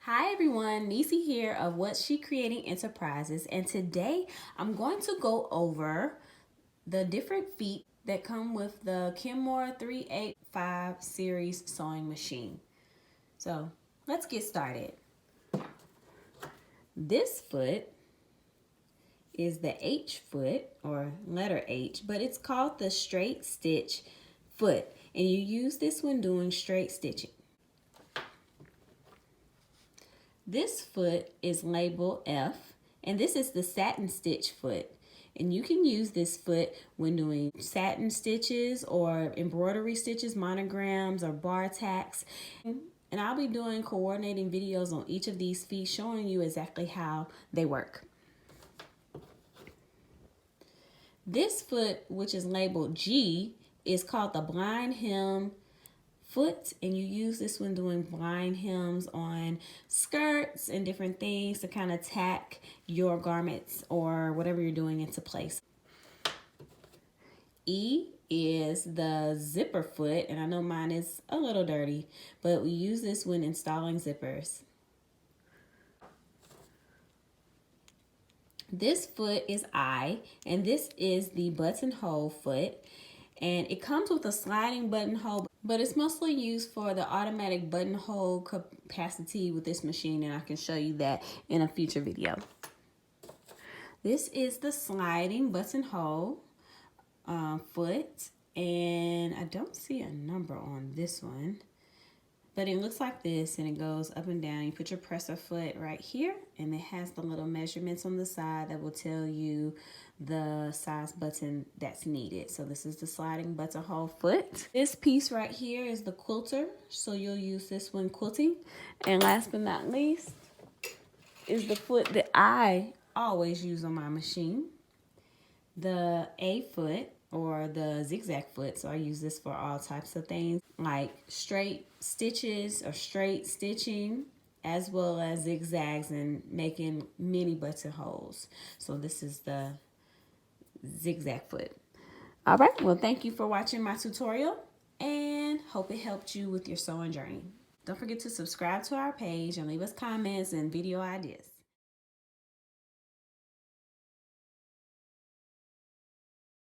Hi everyone, Nisi here of What's She Creating Enterprises, and today I'm going to go over the different feet that come with the Kenmore 385 series sewing machine. So let's get started. This foot is the H foot, or letter H, but it's called the straight stitch foot, and you use this when doing straight stitching. This foot is labeled F, and this is the satin stitch foot. And you can use this foot when doing satin stitches or embroidery stitches, monograms, or bar tacks. And I'll be doing coordinating videos on each of these feet, showing you exactly how they work. This foot, which is labeled G, is called the blind hem foot, and you use this when doing blind hems on skirts and different things to kind of tack your garments or whatever you're doing into place. E is the zipper foot, and I know mine is a little dirty, but we use this when installing zippers. This foot is I, and this is the buttonhole foot, and it comes with a sliding buttonhole, but it's mostly used for the automatic buttonhole capacity with this machine, and I can show you that in a future video. This is the sliding buttonhole foot, and I don't see a number on this one, but it looks like this, and it goes up and down. You put your presser foot right here, and it has the little measurements on the side that will tell you the size button that's needed. So this is the sliding buttonhole foot. This piece right here is the quilter, so you'll use this when quilting. And last but not least is the foot that I always use on my machine, the A foot, or the zigzag foot. So I use this for all types of things like straight stitches or straight stitching, as well as zigzags and making mini buttonholes. So this is the zigzag foot. All right, well, thank you for watching my tutorial, and hope it helped you with your sewing journey. Don't forget to subscribe to our page and leave us comments and video ideas.